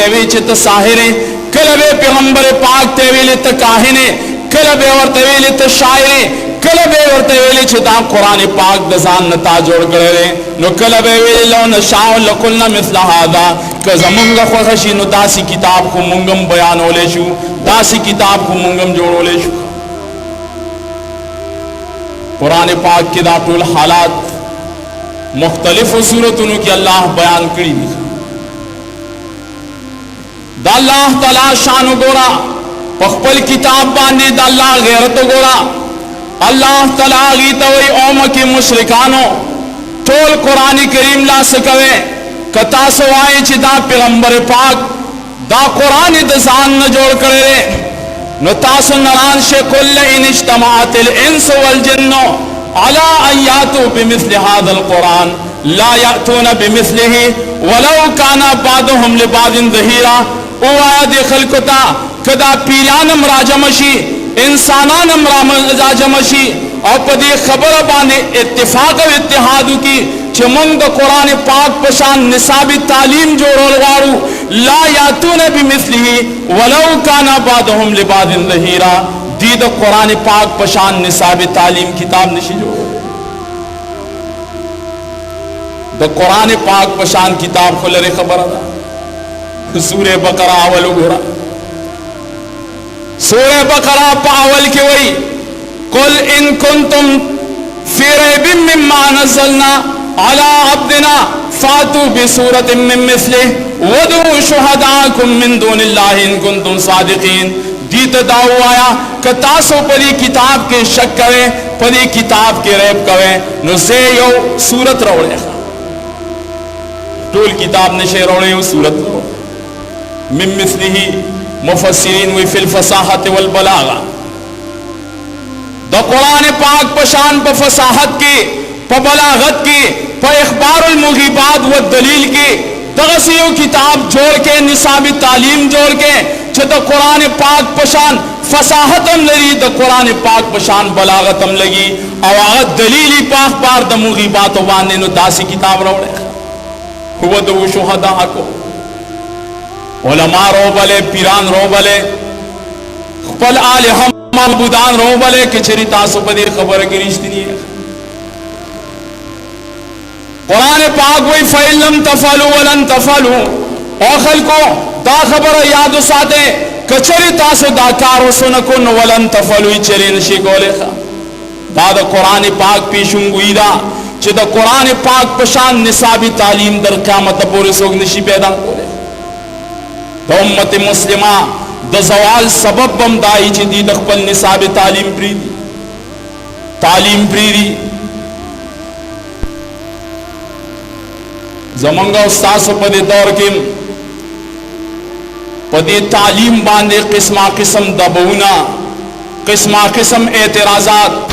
तेवी चित साहिरे, कलबे पैगंबर पाक तेवीली त काहिने, कलबे और तेवीली त शायरे, कलबे और तेवीली चिता कुरान पाक दजान नता जोड़ करे नो कलबे वेली लो नशाओ लकुलना मिस्ला हादा क जमुंगा ख्वखशी नो दासी किताब को मुंगम बयान होले शू, दासी किताब को मुंगम जोड़ होले शू। कुरान पाक के दातुल हालात मुख्तलिफ सूरतों की अल्लाह बयान करी दा अल्लाह ताला शान गोरा पखपल किताब बांधी दा अल्लाह गैरत गोरा अल्लाह ताला गीता वही ओम के मुशरिकानो टोल कुरान करीम ला सकवे कता सवाए चिदा पैगंबर पाक दा कुरान दजान न जोड़ करे न तासु नरान शे कुल इन इज्तमाअतिल इंस वल जिन्नो अला अयातु बिमिस्लि हादल कुरान ला यातून बिमिस्लिहि वलौ काना बादुहुम लिबादिन ज़हीरा ओ आया दे खलकता कदा पीलानम राजमशी इंसानानम राजमशी और पदी खबर बाने इत्तिफाक व इत्तिहाद की चमंग कुरान पाक पशान निसाबी तालीम जोड़ल वारू ला यातून बिमिस्लिहि वलौ काना बादुहुम लिबादिन ज़हीरा दीद कुरान पाक पशान निसाबी तालीम किताब निशी जोड़ो द कुरान पाक पशान किताब को लरे खबर अदा सूरे बकरा अवल घोड़ा सूरे बकरा पावल के वही कुल इन कुंतुम फी रैबिम मिम्मा नज़्ज़लना अला अब्दिना फातू बिसूरतिम मिन मिस्लिहि वदू शुहदाकुम मिन दुनिल्लाहि इन कुंतुम सादिकीन दीत दाऊ आया कतासो परी किताब के शक करे परी किताब के रैब करे नुसे यो सूरत रोड़े टोल किताब नशे रोड़े यो सूरत रोड़े मिन मिस्लिहि मुफस्सिरीन व फिल फसाहत वल बलागा द कुरान पाक पशान प फसाहत के प बलागत के प इखबारुल मुगीबात व दलील के दगसियो किताब जोड़ के निसाबी तालीम जोड़ के द कुरान पाक पशान फसाहतम लगी द कुरान पाक पशान बलागतम लगी अवागत दलीली पाक पार द मुगीबात वाने नो दासी किताब रोड़े हुआ दो शुहदा को उलमा रो बले पीरान रो बले पल आले हम मबूदान रो बले कि चरी तासु पदीर खबर की रिश्ती नहीं है कुरान पाक वही फैलम तफलु वलन तफलु औखल को दा खबर याद साथे कचरी तासु दाकारो सुनकुन वलन तफलु चरी नशी गोले खा दाद कुरान पाक पेशुंगुईदा च द कुरान पाक पशान निसाबी तालीम दर क़यामत पूरे सोग नशी पैदा कोले तो उम्मत मुस्लिमा द ज़वाल सबब बम दाई च दी दखपल निसाब तालीम प्रीरी जमंगा उस्ताद पदे दौर के पदे तालीम बांधे किस्मा किस्म दबौना किस्मा किस्म एतराजात